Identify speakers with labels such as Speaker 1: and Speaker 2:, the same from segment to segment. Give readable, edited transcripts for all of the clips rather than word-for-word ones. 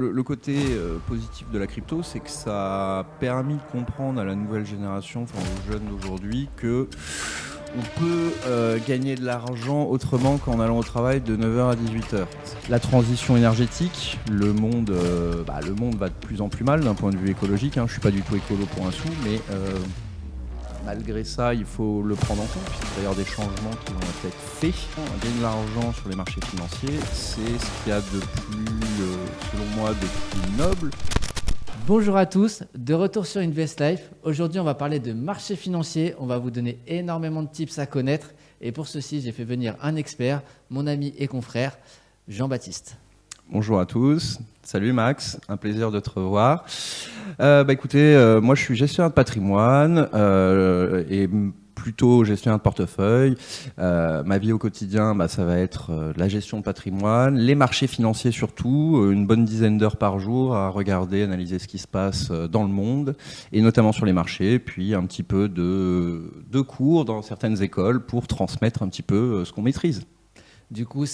Speaker 1: Le côté positif de la crypto, c'est que ça a permis de comprendre à la nouvelle génération, enfin aux jeunes d'aujourd'hui, que on peut gagner de l'argent autrement qu'en allant au travail de 9 heures à 18 heures. La transition énergétique, le monde va de plus en plus mal d'un point de vue écologique. Je ne suis pas du tout écolo pour un sou, mais malgré ça, il faut le prendre en compte, puisqu'il va y avoir des changements qui vont être faits. Gagner de l'argent sur les marchés financiers, c'est ce qu'il y a de plus, selon moi, de plus noble.
Speaker 2: Bonjour à tous, de retour sur Invest Life. Aujourd'hui, on va parler de marché financier. On va vous donner énormément de tips à connaître. Et pour ceci, j'ai fait venir un expert, mon ami et confrère, Jean-Baptiste.
Speaker 1: Bonjour à tous, salut Max, un plaisir de te revoir. Écoutez, moi je suis gestionnaire de patrimoine et plutôt gestionnaire de portefeuille. Ma vie au quotidien, ça va être la gestion de patrimoine, les marchés financiers surtout, une bonne dizaine d'heures par jour à regarder, analyser ce qui se passe dans le monde, et notamment sur les marchés, puis un petit peu de cours dans certaines écoles pour transmettre un petit peu ce qu'on maîtrise.
Speaker 2: Du coup,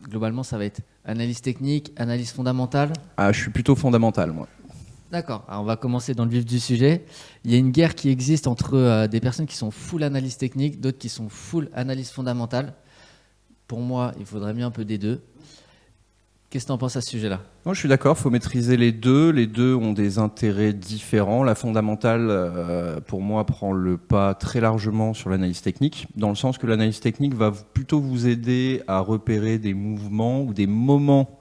Speaker 2: globalement, ça va être analyse technique, analyse fondamentale.
Speaker 1: Je suis plutôt fondamental, moi.
Speaker 2: D'accord, alors on va commencer dans le vif du sujet. Il y a une guerre qui existe entre des personnes qui sont full analyse technique, d'autres qui sont full analyse fondamentale. Pour moi, il faudrait mieux un peu des deux. Qu'est-ce que tu en penses à ce sujet-là ?
Speaker 1: Non, je suis d'accord, il faut maîtriser les deux. Les deux ont des intérêts différents. La fondamentale, pour moi, prend le pas très largement sur l'analyse technique, dans le sens que l'analyse technique va plutôt vous aider à repérer des mouvements ou des moments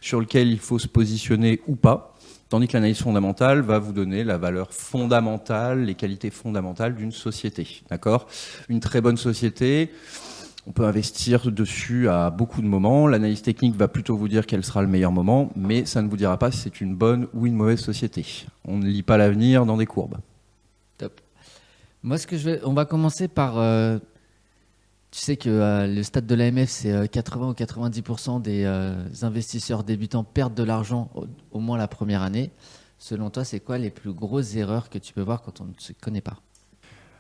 Speaker 1: sur lesquels il faut se positionner ou pas, tandis que l'analyse fondamentale va vous donner la valeur fondamentale, les qualités fondamentales d'une société. D'accord ? Une très bonne société, on peut investir dessus à beaucoup de moments. L'analyse technique va plutôt vous dire quel sera le meilleur moment, mais ça ne vous dira pas si c'est une bonne ou une mauvaise société. On ne lit pas l'avenir dans des courbes.
Speaker 2: Top. Moi, on va commencer par... tu sais que le stade de l'AMF, c'est 80 ou 90% des investisseurs débutants perdent de l'argent au moins la première année. Selon toi, c'est quoi les plus grosses erreurs que tu peux voir quand on ne se connaît pas ?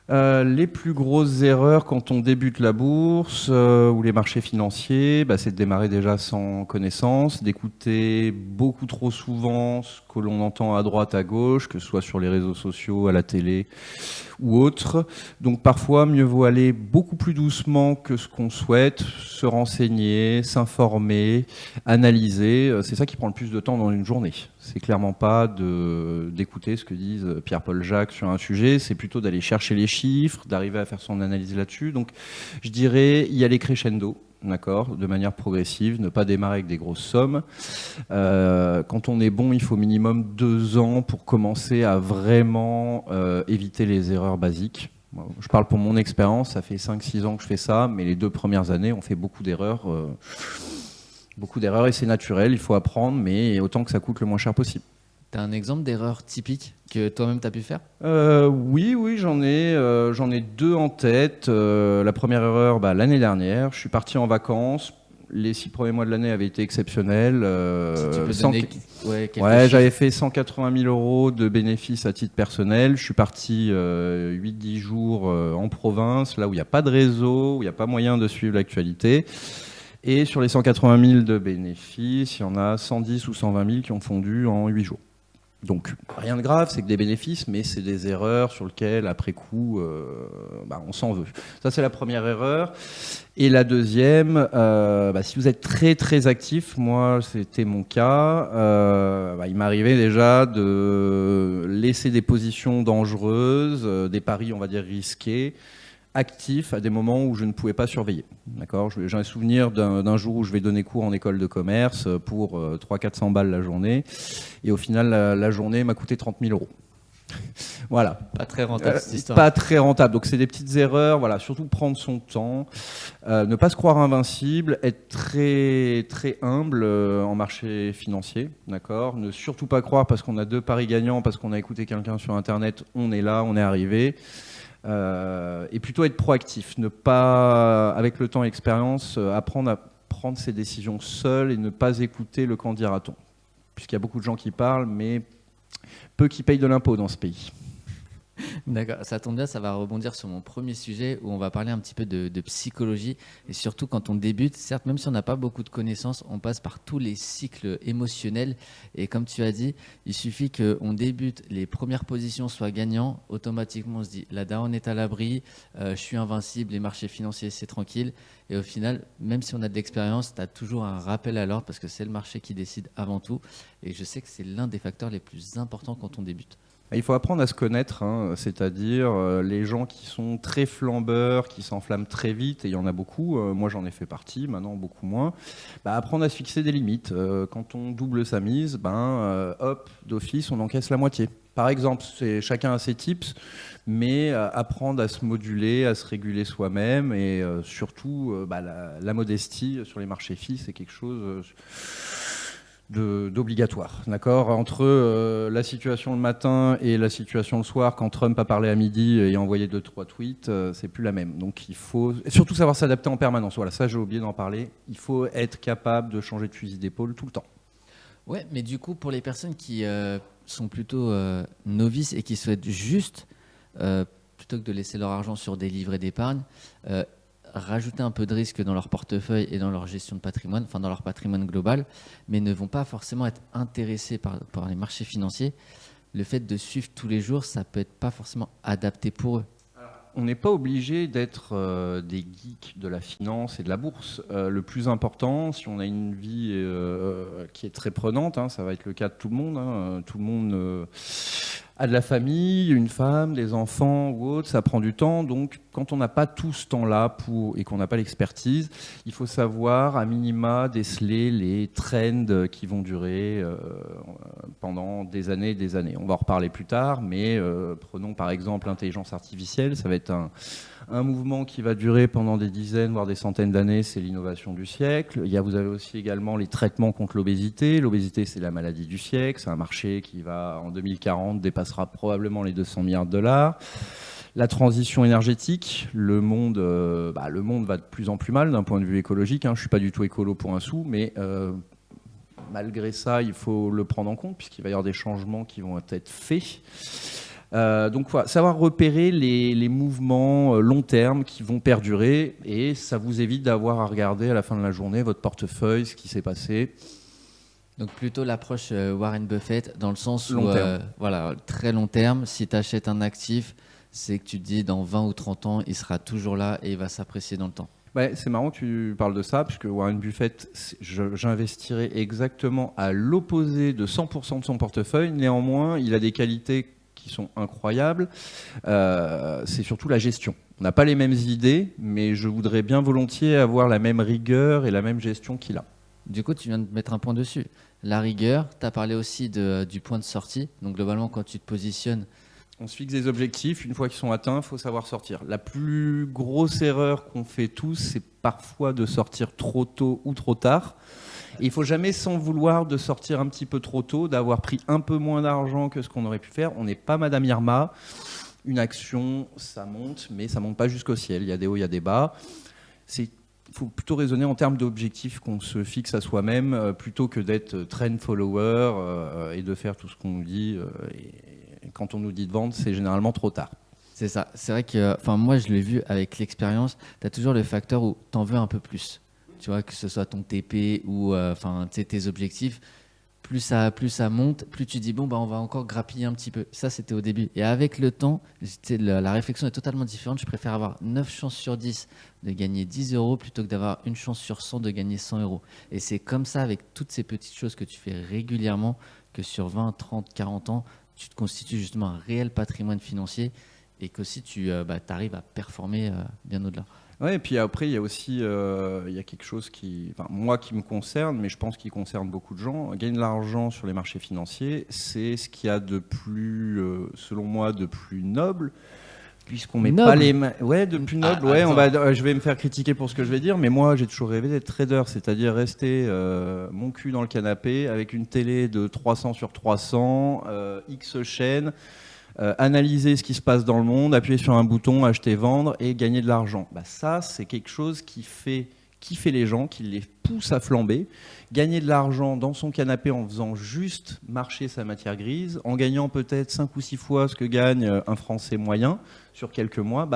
Speaker 1: Les plus grosses erreurs quand on débute la bourse ou les marchés financiers, c'est de démarrer déjà sans connaissance, d'écouter beaucoup trop souvent ce que l'on entend à droite, à gauche, que ce soit sur les réseaux sociaux, à la télé ou autre. Donc parfois, mieux vaut aller beaucoup plus doucement que ce qu'on souhaite, se renseigner, s'informer, analyser. C'est ça qui prend le plus de temps dans une journée. C'est clairement pas d'écouter ce que disent Pierre-Paul Jacques sur un sujet, c'est plutôt d'aller chercher les chiffres, d'arriver à faire son analyse là-dessus. Donc je dirais y aller crescendo, d'accord, de manière progressive, ne pas démarrer avec des grosses sommes. Quand on est bon, il faut minimum 2 ans pour commencer à vraiment éviter les erreurs basiques. Je parle pour mon expérience, ça fait 5-6 ans que je fais ça, mais les 2 premières années, on fait beaucoup d'erreurs. Beaucoup d'erreurs et c'est naturel, il faut apprendre, mais autant que ça coûte le moins cher possible.
Speaker 2: Tu as un exemple d'erreur typique que toi-même tu as pu faire ?
Speaker 1: Oui, j'en ai 2 en tête. La première erreur, l'année dernière, je suis parti en vacances. Les 6 premiers mois de l'année avaient été exceptionnels.
Speaker 2: Si tu peux donner quelques
Speaker 1: j'avais fait 180 000 € de bénéfices à titre personnel. Je suis parti 8-10 jours en province, là où il n'y a pas de réseau, où il n'y a pas moyen de suivre l'actualité. Et sur les 180 000 de bénéfices, il y en a 110 ou 120 000 qui ont fondu en 8 jours. Donc rien de grave, c'est que des bénéfices, mais c'est des erreurs sur lesquelles, après coup, on s'en veut. Ça, c'est la première erreur. Et la deuxième, si vous êtes très très actif, moi c'était mon cas, il m'arrivait déjà de laisser des positions dangereuses, des paris on va dire risqués, actif à des moments où je ne pouvais pas surveiller. D'accord ? J'ai un souvenir d'un jour où je vais donner cours en école de commerce pour 300-400 balles la journée. Et au final, la journée m'a coûté 30 000 €. Voilà.
Speaker 2: Pas très rentable cette histoire.
Speaker 1: Pas très rentable. Donc c'est des petites erreurs. Voilà. Surtout prendre son temps. Ne pas se croire invincible. Être très, très humble en marché financier. D'accord ? Ne surtout pas croire parce qu'on a 2 paris gagnants, parce qu'on a écouté quelqu'un sur Internet, on est là, on est arrivé. Et plutôt être proactif, ne pas, avec le temps et l'expérience, apprendre à prendre ses décisions seul et ne pas écouter le qu'en dira-t-on. Puisqu'il y a beaucoup de gens qui parlent, mais peu qui payent de l'impôt dans ce pays.
Speaker 2: D'accord, ça tombe bien, ça va rebondir sur mon premier sujet où on va parler un petit peu de psychologie et surtout quand on débute, certes, même si on n'a pas beaucoup de connaissances, on passe par tous les cycles émotionnels et comme tu as dit, il suffit qu'on débute, les premières positions soient gagnantes, automatiquement on se dit la daronne est à l'abri, je suis invincible, les marchés financiers c'est tranquille et au final, même si on a de l'expérience, tu as toujours un rappel à l'ordre parce que c'est le marché qui décide avant tout et je sais que c'est l'un des facteurs les plus importants quand on débute.
Speaker 1: Il faut apprendre à se connaître, hein, c'est-à-dire les gens qui sont très flambeurs, qui s'enflamment très vite, et il y en a beaucoup, moi j'en ai fait partie, maintenant beaucoup moins, apprendre à se fixer des limites. Quand on double sa mise, hop, d'office, on encaisse la moitié. Par exemple, chacun a ses tips, mais apprendre à se moduler, à se réguler soi-même, et surtout la modestie sur les marchés FI, c'est quelque chose d'obligatoire, d'accord. Entre la situation le matin et la situation le soir, quand Trump a parlé à midi et envoyé 2-3 tweets, c'est plus la même. Donc il faut surtout savoir s'adapter en permanence. Voilà, ça j'ai oublié d'en parler. Il faut être capable de changer de fusil d'épaule tout le temps.
Speaker 2: Ouais, mais du coup, pour les personnes qui sont plutôt novices et qui souhaitent juste, plutôt que de laisser leur argent sur des livrets d'épargne, rajouter un peu de risque dans leur portefeuille et dans leur gestion de patrimoine, enfin dans leur patrimoine global, mais ne vont pas forcément être intéressés par les marchés financiers, le fait de suivre tous les jours, ça peut être pas forcément adapté pour eux.
Speaker 1: On n'est pas obligé d'être des geeks de la finance et de la bourse. Le plus important, si on a une vie qui est très prenante, hein, ça va être le cas de tout le monde. Hein, tout le monde a de la famille, une femme, des enfants ou autre, ça prend du temps. Donc, quand on n'a pas tout ce temps-là et qu'on n'a pas l'expertise, il faut savoir à minima déceler les trends qui vont durer pendant des années et des années. On va en reparler plus tard, mais prenons par exemple l'intelligence artificielle. Ça va être un mouvement qui va durer pendant des dizaines, voire des centaines d'années. C'est l'innovation du siècle. Vous avez aussi également les traitements contre l'obésité. L'obésité, c'est la maladie du siècle. C'est un marché qui va, en 2040, dépassera probablement les 200 milliards de dollars. La transition énergétique, le monde va de plus en plus mal d'un point de vue écologique. Je ne suis pas du tout écolo pour un sou, mais malgré ça, il faut le prendre en compte puisqu'il va y avoir des changements qui vont être faits. Donc voilà, savoir repérer les mouvements long terme qui vont perdurer et ça vous évite d'avoir à regarder à la fin de la journée votre portefeuille, ce qui s'est passé.
Speaker 2: Donc plutôt l'approche Warren Buffett dans le sens où,
Speaker 1: voilà,
Speaker 2: très long terme, si tu achètes un actif, c'est que tu te dis dans 20 ou 30 ans, il sera toujours là et il va s'apprécier dans le temps.
Speaker 1: Ouais, c'est marrant que tu parles de ça, puisque Warren Buffett, j'investirais exactement à l'opposé de 100% de son portefeuille. Néanmoins, il a des qualités qui sont incroyables. C'est surtout la gestion. On n'a pas les mêmes idées, mais je voudrais bien volontiers avoir la même rigueur et la même gestion qu'il a.
Speaker 2: Du coup, tu viens de mettre un point dessus. La rigueur, tu as parlé aussi du point de sortie. Donc globalement, quand tu te positionnes,
Speaker 1: on se fixe des objectifs, une fois qu'ils sont atteints, il faut savoir sortir. La plus grosse erreur qu'on fait tous, c'est parfois de sortir trop tôt ou trop tard. Et il ne faut jamais s'en vouloir de sortir un petit peu trop tôt, d'avoir pris un peu moins d'argent que ce qu'on aurait pu faire. On n'est pas Madame Irma. Une action, ça monte, mais ça ne monte pas jusqu'au ciel. Il y a des hauts, il y a des bas. Il faut plutôt raisonner en termes d'objectifs qu'on se fixe à soi-même, plutôt que d'être trend follower et de faire tout ce qu'on nous dit. Et quand on nous dit de vendre, c'est généralement trop tard.
Speaker 2: C'est ça. C'est vrai que moi, je l'ai vu avec l'expérience. Tu as toujours le facteur où tu en veux un peu plus. Tu vois, que ce soit ton TP ou tes objectifs. Plus ça monte, plus tu dis, on va encore grappiller un petit peu. Ça, c'était au début. Et avec le temps, la réflexion est totalement différente. Je préfère avoir 9 chances sur 10 de gagner 10 euros plutôt que d'avoir une chance sur 100 de gagner 100 euros. Et c'est comme ça, avec toutes ces petites choses que tu fais régulièrement, que sur 20, 30, 40 ans, tu te constitues justement un réel patrimoine financier et qu'aussi tu arrives à performer bien au-delà.
Speaker 1: Ouais, et puis après, il y a aussi il y a quelque chose moi qui me concerne, mais je pense qu'il concerne beaucoup de gens. Gagner de l'argent sur les marchés financiers, c'est ce qu'il y a de plus, selon moi, de plus noble, puisqu'on met pas les mains. Ouais, de plus noble. Ouais, je vais me faire critiquer pour ce que je vais dire, mais moi, j'ai toujours rêvé d'être trader, c'est-à-dire rester mon cul dans le canapé avec une télé de 300 sur 300, X chaînes. Analyser ce qui se passe dans le monde, appuyer sur un bouton, acheter, vendre et gagner de l'argent. Ça, c'est quelque chose qui fait kiffer les gens, qui les pousse à flamber, gagner de l'argent dans son canapé en faisant juste marcher sa matière grise, en gagnant peut-être 5 ou 6 fois ce que gagne un Français moyen sur quelques mois,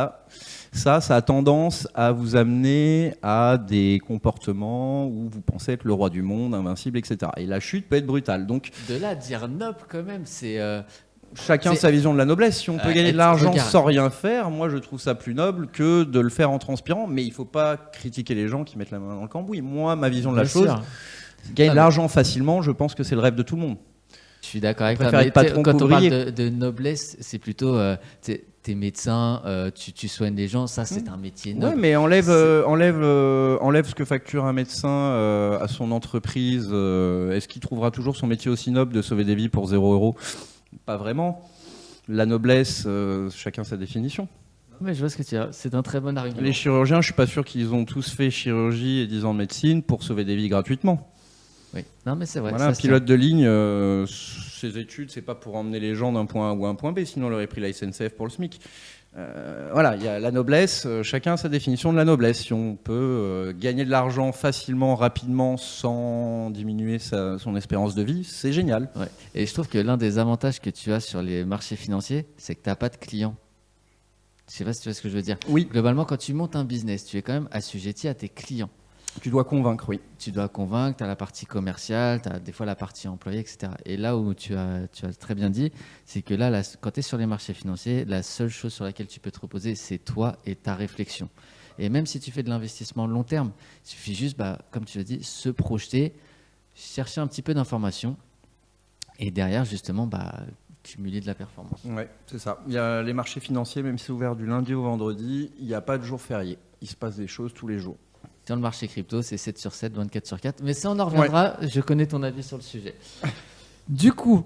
Speaker 1: ça a tendance à vous amener à des comportements où vous pensez être le roi du monde, invincible, etc. Et la chute peut être brutale. Donc,
Speaker 2: de là à dire noble quand même, c'est...
Speaker 1: chacun sa vision de la noblesse. Si on peut gagner de l'argent
Speaker 2: regarde.
Speaker 1: sans rien faire, moi je trouve ça plus noble que de le faire en transpirant. Mais il ne faut pas critiquer les gens qui mettent la main dans le cambouis. Moi, ma vision de la
Speaker 2: Bien
Speaker 1: chose,
Speaker 2: sûr.
Speaker 1: gagner de l'argent facilement, je pense que c'est le rêve de tout le monde.
Speaker 2: Je suis d'accord avec toi.
Speaker 1: préfère
Speaker 2: Mais
Speaker 1: être patron
Speaker 2: quand on
Speaker 1: qu'ouvrier.
Speaker 2: parle de noblesse, c'est plutôt t'es médecin, tu soignes les gens, ça c'est un métier noble.
Speaker 1: Ouais, mais enlève ce que facture un médecin à son entreprise. Est-ce qu'il trouvera toujours son métier aussi noble de sauver des vies pour 0 €? Pas vraiment. La noblesse, chacun sa définition.
Speaker 2: Mais je vois ce que tu as. C'est un très bon argument.
Speaker 1: Les chirurgiens, je suis pas sûr qu'ils ont tous fait chirurgie et 10 ans de médecine pour sauver des vies gratuitement.
Speaker 2: Oui. Non, mais c'est vrai.
Speaker 1: Voilà,
Speaker 2: ça,
Speaker 1: un pilote de ligne, ses études, c'est pas pour emmener les gens d'un point A ou un point B, sinon il aurait pris la SNCF pour le SMIC. Voilà, il y a la noblesse, chacun a sa définition de la noblesse. Si on peut gagner de l'argent facilement, rapidement, sans diminuer son espérance de vie, c'est génial.
Speaker 2: Ouais. Et je trouve que l'un des avantages que tu as sur les marchés financiers, c'est que tu n'as pas de clients. Je sais pas si tu vois ce que je veux dire.
Speaker 1: Oui.
Speaker 2: Globalement, quand tu montes un business, tu es quand même assujetti à tes clients.
Speaker 1: Tu dois convaincre, oui.
Speaker 2: Tu dois convaincre, tu as la partie commerciale, tu as des fois la partie employée, etc. Et là où tu as très bien dit, c'est que là, quand tu es sur les marchés financiers, la seule chose sur laquelle tu peux te reposer, c'est toi et ta réflexion. Et même si tu fais de l'investissement long terme, il suffit juste, comme tu l'as dit, se projeter, chercher un petit peu d'informations et derrière, justement, cumuler de la performance.
Speaker 1: Oui, c'est ça. Il y a les marchés financiers, même si c'est ouvert du lundi au vendredi, il n'y a pas de jour férié. Il se passe des choses tous les jours.
Speaker 2: Dans le marché crypto, c'est 7 sur 7, 24 sur 4. Mais ça, on en reviendra. Ouais. Je connais ton avis sur le sujet. Du coup,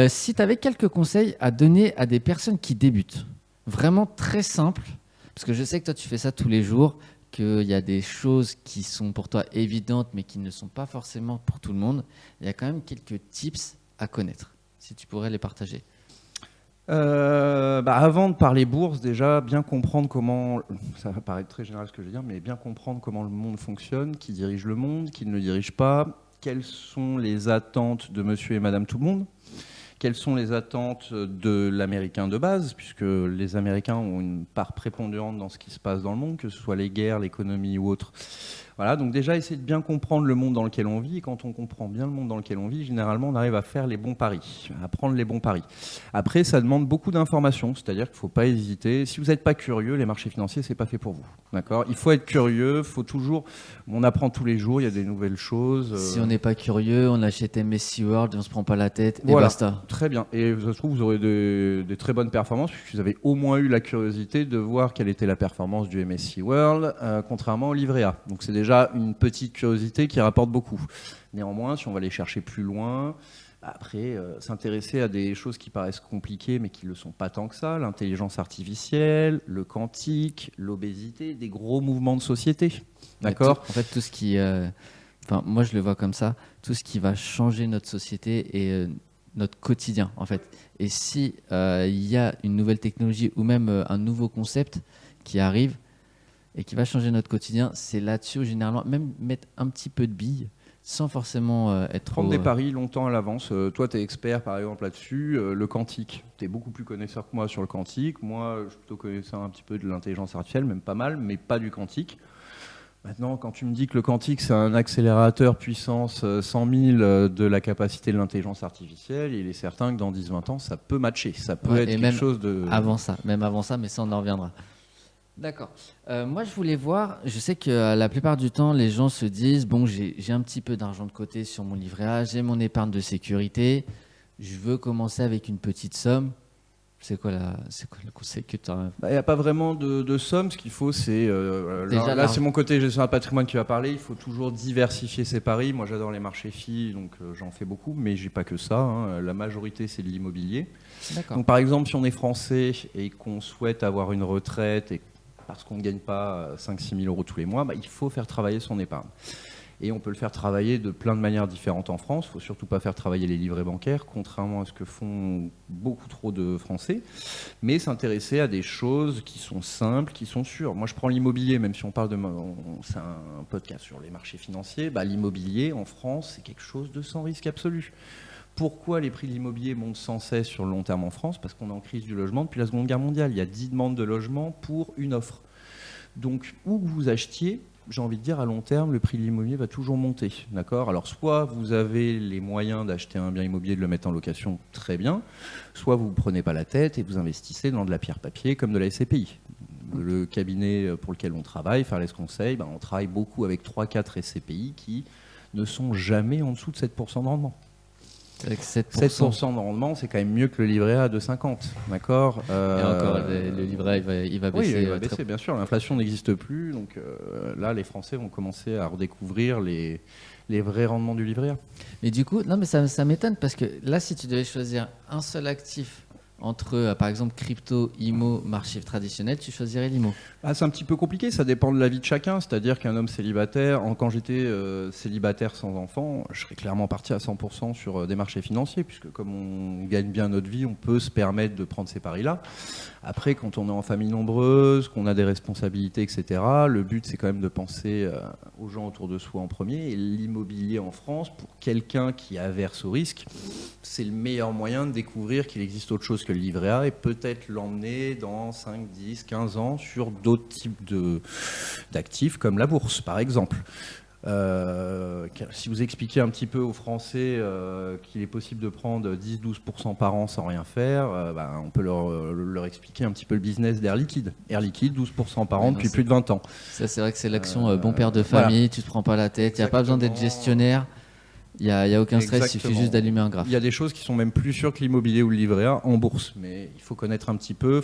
Speaker 2: si tu avais quelques conseils à donner à des personnes qui débutent, vraiment très simple, parce que je sais que toi, tu fais ça tous les jours, qu'il y a des choses qui sont pour toi évidentes, mais qui ne sont pas forcément pour tout le monde. Il y a quand même quelques tips à connaître, si tu pourrais les partager.
Speaker 1: Avant de parler bourse, déjà, bien comprendre comment, ça va paraître très général ce que je veux dire, mais bien comprendre comment le monde fonctionne, qui dirige le monde, qui ne le dirige pas, quelles sont les attentes de monsieur et madame tout le monde, quelles sont les attentes de l'américain de base, puisque les Américains ont une part prépondérante dans ce qui se passe dans le monde, que ce soit les guerres, l'économie ou autre. Voilà, donc déjà essayer de bien comprendre le monde dans lequel on vit. Et quand on comprend bien le monde dans lequel on vit, généralement on arrive à faire les bons paris, à prendre les bons paris. Après, ça demande beaucoup d'informations, c'est-à-dire qu'il ne faut pas hésiter. Si vous n'êtes pas curieux, les marchés financiers, c'est pas fait pour vous. D'accord ? Il faut être curieux, faut toujours. On apprend tous les jours, il y a des nouvelles choses.
Speaker 2: Si on n'est pas curieux, on achète MSCI World, on se prend pas la tête
Speaker 1: voilà,
Speaker 2: et basta.
Speaker 1: Très bien. Et ça se trouve, vous aurez des très bonnes performances, puisque vous avez au moins eu la curiosité de voir quelle était la performance du MSCI World, contrairement au livret A. Donc c'est déjà une petite curiosité qui rapporte beaucoup. Néanmoins, si on va aller chercher plus loin, après, s'intéresser à des choses qui paraissent compliquées mais qui ne le sont pas tant que ça, l'intelligence artificielle, le quantique, l'obésité, des gros mouvements de société. D'accord ?
Speaker 2: En fait, tout ce qui... moi, je le vois comme ça, tout ce qui va changer notre société et notre quotidien, en fait. Et si il y a une nouvelle technologie ou même un nouveau concept qui arrive, et qui va changer notre quotidien, c'est là-dessus où généralement, même mettre un petit peu de billes, sans forcément être trop...
Speaker 1: Prendre des paris longtemps à l'avance. Toi, tu es expert, par exemple, là-dessus. Le quantique, tu es beaucoup plus connaisseur que moi sur le quantique. Moi, je suis plutôt connaisseur un petit peu de l'intelligence artificielle, même pas mal, mais pas du quantique. Maintenant, quand tu me dis que le quantique, c'est un accélérateur puissance 100 000 de la capacité de l'intelligence artificielle, il est certain que dans 10-20 ans, ça peut matcher. Ça peut être quelque chose de...
Speaker 2: Même avant ça, mais ça, on en reviendra. D'accord. Moi, je voulais voir, je sais que la plupart du temps, les gens se disent, bon, j'ai un petit peu d'argent de côté sur mon livret A, j'ai mon épargne de sécurité, je veux commencer avec une petite somme. C'est quoi le conseil que tu as ?
Speaker 1: Il n'y a pas vraiment de somme, ce qu'il faut, c'est... là, c'est mon côté gestion de patrimoine qui va parler, il faut toujours diversifier ses paris. Moi, j'adore les marchés FI, donc j'en fais beaucoup, mais j'ai pas que ça. Hein. La majorité, c'est de l'immobilier.
Speaker 2: D'accord.
Speaker 1: Donc, par exemple, si on est français et qu'on souhaite avoir une retraite et parce qu'on ne gagne pas 5-6 000 euros tous les mois, il faut faire travailler son épargne. Et on peut le faire travailler de plein de manières différentes en France. Il ne faut surtout pas faire travailler les livrets bancaires, contrairement à ce que font beaucoup trop de Français. Mais s'intéresser à des choses qui sont simples, qui sont sûres. Moi, je prends l'immobilier, même si on parle de... C'est un podcast sur les marchés financiers. L'immobilier, en France, c'est quelque chose de sans risque absolu. Pourquoi les prix de l'immobilier montent sans cesse sur le long terme en France ? Parce qu'on est en crise du logement depuis la Seconde Guerre mondiale. Il y a 10 demandes de logement pour une offre. Donc, où que vous achetiez, j'ai envie de dire, à long terme, le prix de l'immobilier va toujours monter. D'accord ? Alors, soit vous avez les moyens d'acheter un bien immobilier, de le mettre en location, très bien. Soit vous ne vous prenez pas la tête et vous investissez dans de la pierre-papier comme de la SCPI. Le cabinet pour lequel on travaille, Fairless Conseil, on travaille beaucoup avec 3-4 SCPI qui ne sont jamais en dessous de 7% de rendement.
Speaker 2: Avec 7%.
Speaker 1: 7% de rendement, c'est quand même mieux que le livret A de 50, d'accord ?
Speaker 2: Et encore, le livret A, il va baisser.
Speaker 1: Oui, il va baisser, bien sûr. L'inflation n'existe plus, donc là, les Français vont commencer à redécouvrir les vrais rendements du livret A.
Speaker 2: Mais du coup, non, mais ça m'étonne parce que là, si tu devais choisir un seul actif entre, par exemple, crypto, IMO, marché traditionnel, tu choisirais l'IMO.
Speaker 1: C'est un petit peu compliqué, ça dépend de la vie de chacun. C'est-à-dire qu'un homme célibataire, quand j'étais célibataire sans enfant, je serais clairement parti à 100% sur des marchés financiers, puisque comme on gagne bien notre vie, on peut se permettre de prendre ces paris-là. Après, quand on est en famille nombreuse, qu'on a des responsabilités, etc., le but, c'est quand même de penser aux gens autour de soi en premier. Et l'immobilier en France, pour quelqu'un qui est averse au risque, c'est le meilleur moyen de découvrir qu'il existe autre chose que le livret A et peut-être l'emmener dans 5, 10, 15 ans sur d'autres types d'actifs comme la bourse, par exemple. Si vous expliquez un petit peu aux Français qu'il est possible de prendre 10-12% par an sans rien faire, on peut leur expliquer un petit peu le business d'Air Liquide. Air Liquide, 12% par an depuis plus de 20 ans.
Speaker 2: Ça, c'est vrai que c'est l'action bon père de famille, voilà. Tu ne te prends pas la tête, il n'y a pas besoin d'être gestionnaire. Il n'y a aucun stress, il suffit juste d'allumer un graphe.
Speaker 1: Il y a des choses qui sont même plus sûres que l'immobilier ou le livret A en bourse, mais il faut connaître un petit peu,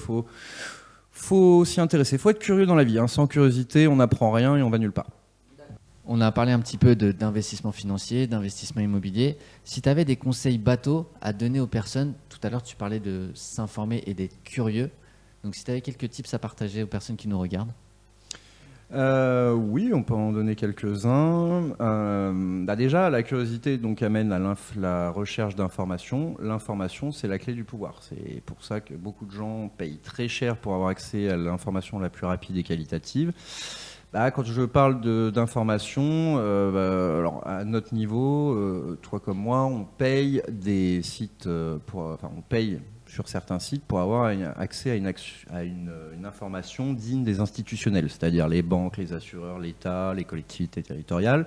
Speaker 1: faut s'y intéresser, il faut être curieux dans la vie. Sans curiosité, on n'apprend rien et on va nulle part.
Speaker 2: On a parlé un petit peu d'investissement financier, d'investissement immobilier. Si tu avais des conseils bateaux à donner aux personnes, tout à l'heure tu parlais de s'informer et d'être curieux. Donc si tu avais quelques tips à partager aux personnes qui nous regardent.
Speaker 1: Oui, on peut en donner quelques-uns. Déjà, la curiosité donc amène à la recherche d'informations. L'information, c'est la clé du pouvoir. C'est pour ça que beaucoup de gens payent très cher pour avoir accès à l'information la plus rapide et qualitative. Quand je parle d'information, alors à notre niveau, toi comme moi, on paye des sites, on paye sur certains sites pour avoir accès à une information digne des institutionnels, c'est-à-dire les banques, les assureurs, l'État, les collectivités territoriales.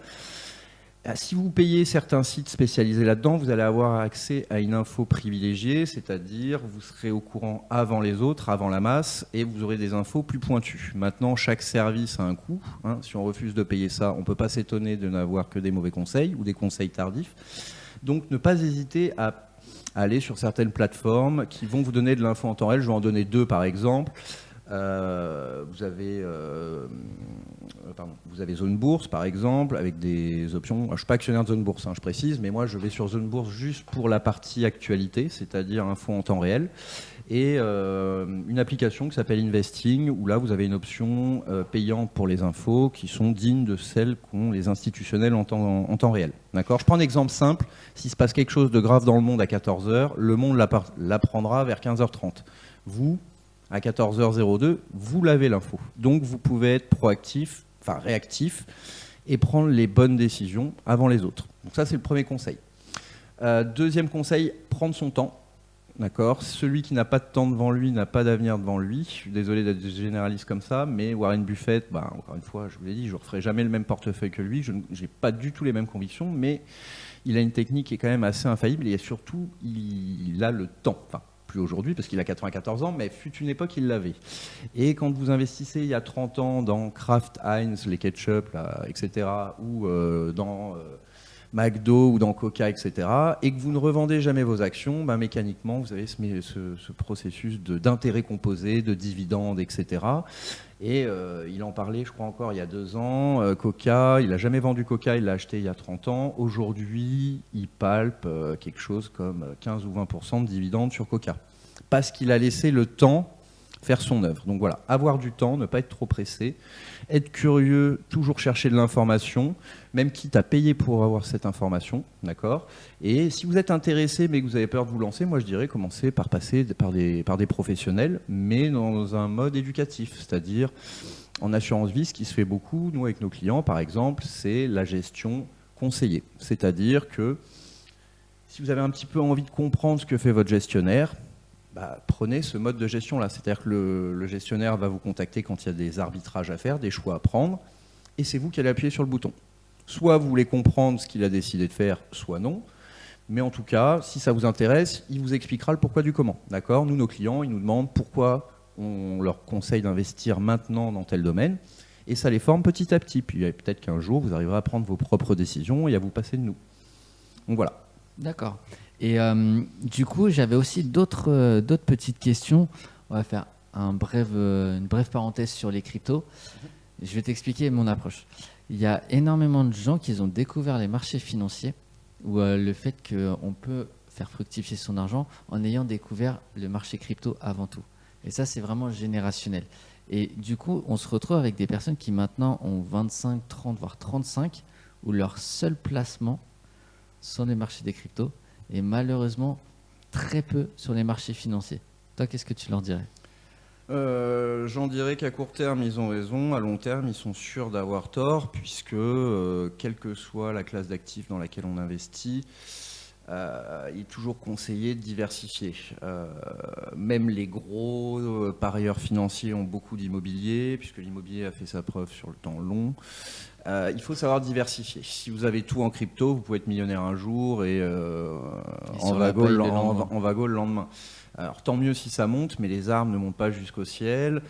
Speaker 1: Si vous payez certains sites spécialisés là-dedans, vous allez avoir accès à une info privilégiée, c'est-à-dire vous serez au courant avant les autres, avant la masse, et vous aurez des infos plus pointues. Maintenant, chaque service a un coût. Si on refuse de payer ça, on ne peut pas s'étonner de n'avoir que des mauvais conseils ou des conseils tardifs. Donc, ne pas hésiter à aller sur certaines plateformes qui vont vous donner de l'info en temps réel. Je vais en donner deux, par exemple. Vous avez Zone Bourse, par exemple, avec des options. Je ne suis pas actionnaire de Zone Bourse, je précise, mais moi, je vais sur Zone Bourse juste pour la partie actualité, c'est-à-dire info en temps réel. Et une application qui s'appelle Investing, où là, vous avez une option payante pour les infos qui sont dignes de celles qu'ont les institutionnels en temps réel. D'accord ? Je prends un exemple simple. S'il se passe quelque chose de grave dans le monde à 14h, le monde l'apprendra vers 15h30. Vous, à 14h02, vous l'avez l'info. Donc, vous pouvez être proactif, réactif, et prendre les bonnes décisions avant les autres. Donc ça, c'est le premier conseil. Deuxième conseil, prendre son temps. D'accord ? Celui qui n'a pas de temps devant lui n'a pas d'avenir devant lui. Je suis désolé d'être généraliste comme ça, mais Warren Buffett, encore une fois, je vous l'ai dit, je ne referai jamais le même portefeuille que lui. Je n'ai pas du tout les mêmes convictions, mais il a une technique qui est quand même assez infaillible et surtout, il a le temps. Plus aujourd'hui parce qu'il a 94 ans, mais fut une époque il l'avait. Et quand vous investissez il y a 30 ans dans Kraft Heinz, les ketchup, etc., ou dans McDo ou dans Coca, etc., et que vous ne revendez jamais vos actions, mécaniquement, vous avez ce processus d'intérêt composé, de dividendes, etc. Et il en parlait, je crois encore, il y a 2 ans. Coca, il n'a jamais vendu Coca, il l'a acheté il y a 30 ans. Aujourd'hui, il palpe quelque chose comme 15 ou 20% de dividendes sur Coca. Parce qu'il a laissé le temps faire son œuvre. Donc voilà, avoir du temps, ne pas être trop pressé, être curieux, toujours chercher de l'information, même quitte à payer pour avoir cette information, d'accord. Et si vous êtes intéressé mais que vous avez peur de vous lancer, moi je dirais commencer par passer par des professionnels, mais dans un mode éducatif, c'est-à-dire en assurance vie, ce qui se fait beaucoup, nous avec nos clients par exemple, c'est la gestion conseillée. C'est-à-dire que si vous avez un petit peu envie de comprendre ce que fait votre gestionnaire, prenez ce mode de gestion-là. C'est-à-dire que le gestionnaire va vous contacter quand il y a des arbitrages à faire, des choix à prendre, et c'est vous qui allez appuyer sur le bouton. Soit vous voulez comprendre ce qu'il a décidé de faire, soit non. Mais en tout cas, si ça vous intéresse, il vous expliquera le pourquoi du comment. D'accord ? Nous, nos clients, ils nous demandent pourquoi on leur conseille d'investir maintenant dans tel domaine, et ça les forme petit à petit. Puis peut-être qu'un jour, vous arriverez à prendre vos propres décisions et à vous passer de nous. Donc voilà.
Speaker 2: D'accord. Et du coup, j'avais aussi d'autres petites questions. On va faire une brève parenthèse sur les cryptos. Je vais t'expliquer mon approche. Il y a énormément de gens qui ont découvert les marchés financiers ou le fait qu'on peut faire fructifier son argent en ayant découvert le marché crypto avant tout. Et ça, c'est vraiment générationnel. Et du coup, on se retrouve avec des personnes qui maintenant ont 25, 30, voire 35, où leur seul placement sont les marchés des cryptos et malheureusement très peu sur les marchés financiers. Toi, qu'est-ce que tu leur dirais ?
Speaker 1: J'en dirais qu'à court terme, ils ont raison. À long terme, ils sont sûrs d'avoir tort, puisque quelle que soit la classe d'actifs dans laquelle on investit, il est toujours conseillé de diversifier. Même les gros parieurs financiers ont beaucoup d'immobilier, puisque l'immobilier a fait sa preuve sur le temps long. Il faut savoir diversifier. Si vous avez tout en crypto, vous pouvez être millionnaire un jour et en vago le lendemain. Alors tant mieux si ça monte, mais les arbres ne montent pas jusqu'au ciel.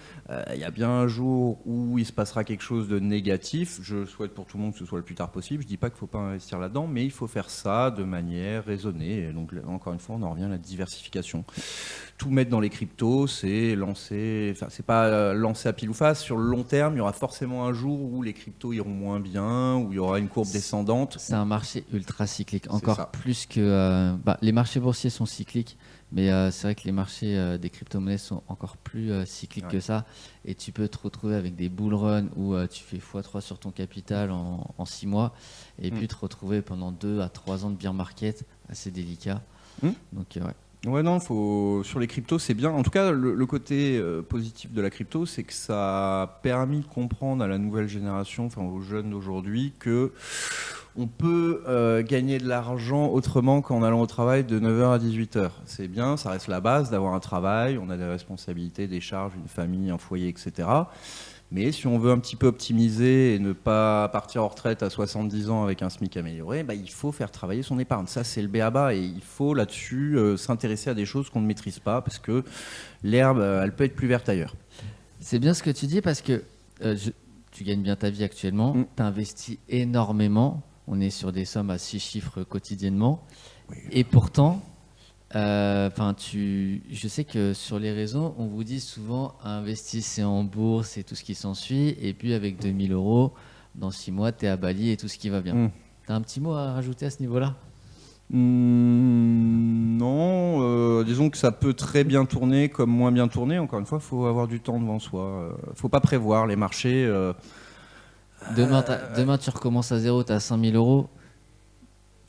Speaker 1: Il y a bien un jour où il se passera quelque chose de négatif. Je souhaite pour tout le monde que ce soit le plus tard possible. Je ne dis pas qu'il ne faut pas investir là-dedans, mais il faut faire ça de manière raisonnée. Et donc encore une fois, on en revient à la diversification. Tout mettre dans les cryptos, c'est pas lancer à pile ou face. Sur le long terme, il y aura forcément un jour où les cryptos iront moins bien, où il y aura une courbe descendante.
Speaker 2: C'est un marché ultra cyclique, encore plus que... les marchés boursiers sont cycliques, mais c'est vrai que les marchés des crypto-monnaies sont encore plus cycliques que ça. Et tu peux te retrouver avec des bull runs où tu fais x3 sur ton capital en 6 mois, et puis te retrouver pendant 2 à 3 ans de bear market, assez délicat. Donc ouais.
Speaker 1: Ouais, non, sur les cryptos, c'est bien. En tout cas, le côté positif de la crypto, c'est que ça a permis de comprendre à la nouvelle génération, enfin aux jeunes d'aujourd'hui, que on peut gagner de l'argent autrement qu'en allant au travail de 9h à 18h. C'est bien, ça reste la base d'avoir un travail, on a des responsabilités, des charges, une famille, un foyer, etc. Mais si on veut un petit peu optimiser et ne pas partir en retraite à 70 ans avec un SMIC amélioré, il faut faire travailler son épargne. Ça, c'est le b.a.-ba, et il faut là-dessus s'intéresser à des choses qu'on ne maîtrise pas, parce que l'herbe, elle peut être plus verte ailleurs.
Speaker 2: C'est bien ce que tu dis, parce que tu gagnes bien ta vie actuellement, tu investis énormément, on est sur des sommes à 6 chiffres quotidiennement, et pourtant... je sais que sur les réseaux, on vous dit souvent investissez en bourse et tout ce qui s'ensuit, et puis avec 2000 €, dans 6 mois, tu es à Bali et tout ce qui va bien. Tu as un petit mot à rajouter à ce niveau-là ?
Speaker 1: Non, disons que ça peut très bien tourner comme moins bien tourner. Encore une fois, il faut avoir du temps devant soi. Faut pas prévoir les marchés.
Speaker 2: Demain, tu recommences à zéro, tu as 5000 €.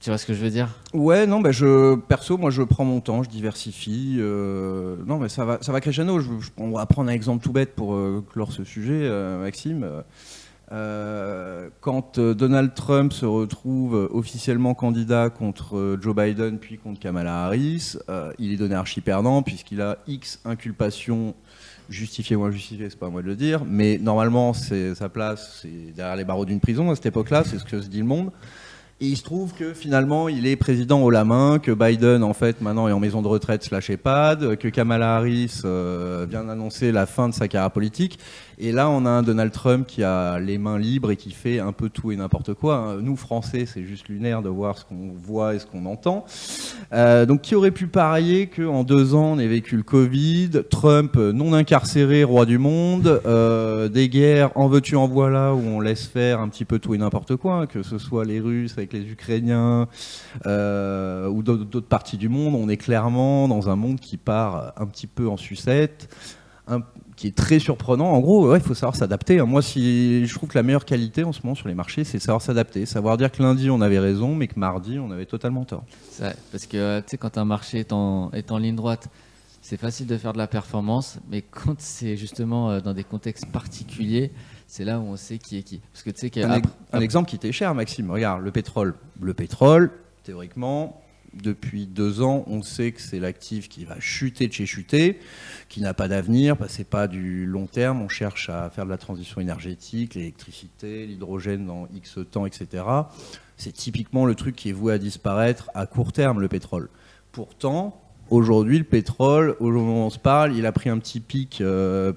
Speaker 2: Tu vois ce que je veux dire ? Ouais,
Speaker 1: non, perso, moi je prends mon temps, je diversifie. Non, mais ça va crescendo. On va prendre un exemple tout bête pour clore ce sujet, Maxime. Quand Donald Trump se retrouve officiellement candidat contre Joe Biden puis contre Kamala Harris, il est donné archi perdant puisqu'il a X inculpations justifiées ou injustifiées, c'est pas à moi de le dire, mais normalement sa place c'est derrière les barreaux d'une prison à cette époque-là, c'est ce que se dit le monde. Et il se trouve que finalement, il est président haut la main, que Biden, en fait, maintenant est en maison de retraite / EHPAD, que Kamala Harris vient d'annoncer la fin de sa carrière politique. Et là, on a un Donald Trump qui a les mains libres et qui fait un peu tout et n'importe quoi. Nous, Français, c'est juste lunaire de voir ce qu'on voit et ce qu'on entend. Donc, qui aurait pu parier qu'en 2 ans, on ait vécu le Covid, Trump non incarcéré, roi du monde, des guerres, en veux-tu, en voilà, où on laisse faire un petit peu tout et n'importe quoi, que ce soit les Russes avec les Ukrainiens ou d'autres parties du monde. On est clairement dans un monde qui part un petit peu en sucette. qui est très surprenant. En gros, ouais, il faut savoir s'adapter. Moi, je trouve que la meilleure qualité en ce moment sur les marchés, c'est savoir s'adapter. Savoir dire que lundi, on avait raison, mais que mardi, on avait totalement tort.
Speaker 2: C'est vrai, parce que tu sais, quand un marché est en ligne droite, c'est facile de faire de la performance, mais quand c'est justement dans des contextes particuliers, c'est là où on sait qui est qui. Parce que tu sais
Speaker 1: un exemple qui t'est cher, Maxime. Regarde, le pétrole. Le pétrole, théoriquement, depuis 2 ans, on sait que c'est l'actif qui va chuter de chez chuter, qui n'a pas d'avenir, parce que c'est pas du long terme. On cherche à faire de la transition énergétique, l'électricité, l'hydrogène dans X temps, etc. C'est typiquement le truc qui est voué à disparaître à court terme, le pétrole. Pourtant, aujourd'hui, le pétrole, au moment où on se parle, il a pris un petit pic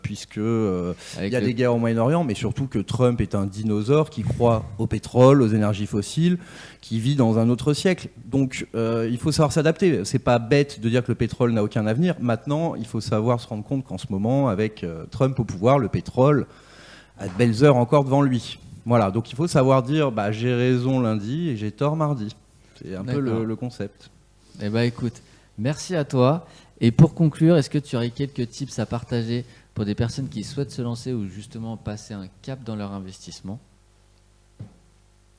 Speaker 1: puisque il y a des guerres au Moyen-Orient, mais surtout que Trump est un dinosaure qui croit au pétrole, aux énergies fossiles, qui vit dans un autre siècle. Donc, il faut savoir s'adapter. C'est pas bête de dire que le pétrole n'a aucun avenir. Maintenant, il faut savoir se rendre compte qu'en ce moment, avec Trump au pouvoir, le pétrole a de belles heures encore devant lui. Voilà. Donc, il faut savoir dire, j'ai raison lundi et j'ai tort mardi. C'est un peu le concept.
Speaker 2: Eh ben, écoute. Merci à toi. Et pour conclure, est-ce que tu aurais quelques tips à partager pour des personnes qui souhaitent se lancer ou justement passer un cap dans leur investissement ?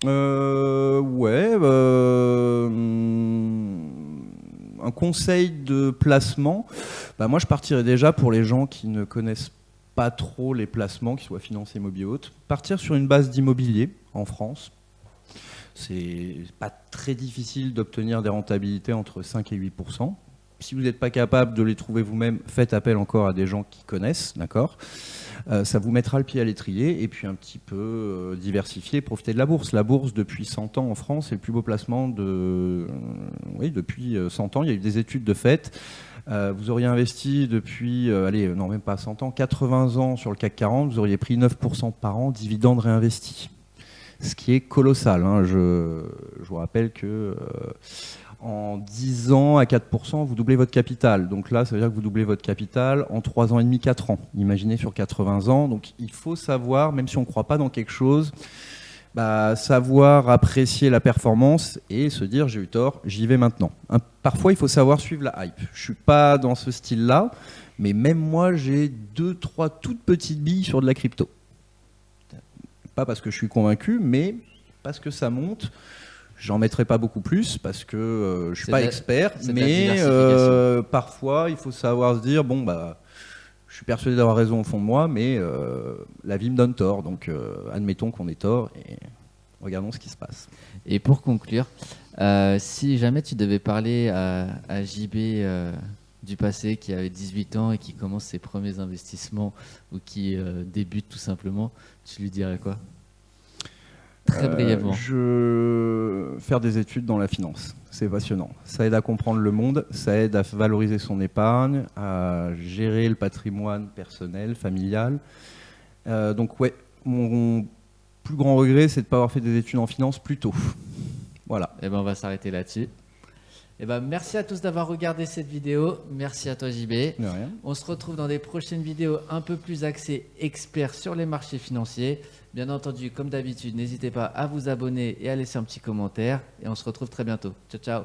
Speaker 1: Ouais. Un conseil de placement. Moi, je partirais déjà pour les gens qui ne connaissent pas trop les placements, qui soient financiers, immobiliers, autres. Partir sur une base d'immobilier en France. C'est pas très difficile d'obtenir des rentabilités entre 5 et 8%. Si vous n'êtes pas capable de les trouver vous-même, faites appel encore à des gens qui connaissent, d'accord ? Ça vous mettra le pied à l'étrier et puis un petit peu diversifier, profiter de la bourse. La bourse, depuis 100 ans en France, c'est le plus beau placement oui, depuis 100 ans. Il y a eu des études de fait. Vous auriez investi depuis, non même pas 100 ans, 80 ans sur le CAC 40, vous auriez pris 9% par an, dividendes réinvestis. Ce qui est colossal. Je vous rappelle que en 10 ans à 4%, vous doublez votre capital. Donc là, ça veut dire que vous doublez votre capital en 3 ans et demi, 4 ans. Imaginez sur 80 ans. Donc il faut savoir, même si on ne croit pas dans quelque chose, savoir apprécier la performance et se dire j'ai eu tort, j'y vais maintenant. Parfois, il faut savoir suivre la hype. Je ne suis pas dans ce style-là, mais même moi, j'ai 2-3 toutes petites billes sur de la crypto. Pas parce que je suis convaincu, mais parce que ça monte. J'en mettrai pas beaucoup plus parce que je suis pas expert, mais parfois il faut savoir se dire je suis persuadé d'avoir raison au fond de moi, mais la vie me donne tort, donc admettons qu'on ait tort et regardons ce qui se passe.
Speaker 2: Et pour conclure, si jamais tu devais parler à JB du passé qui avait 18 ans et qui commence ses premiers investissements ou qui débute tout simplement, tu lui dirais quoi ? Très brièvement.
Speaker 1: Faire des études dans la finance, c'est passionnant. Ça aide à comprendre le monde, ça aide à valoriser son épargne, à gérer le patrimoine personnel, familial. Donc ouais, mon plus grand regret, c'est de ne pas avoir fait des études en finance plus tôt. Voilà.
Speaker 2: Et on va s'arrêter là-dessus. Merci à tous d'avoir regardé cette vidéo. Merci à toi JB.
Speaker 1: De rien.
Speaker 2: On se retrouve dans des prochaines vidéos un peu plus axées experts sur les marchés financiers. Bien entendu, comme d'habitude, n'hésitez pas à vous abonner et à laisser un petit commentaire. Et on se retrouve très bientôt. Ciao, ciao.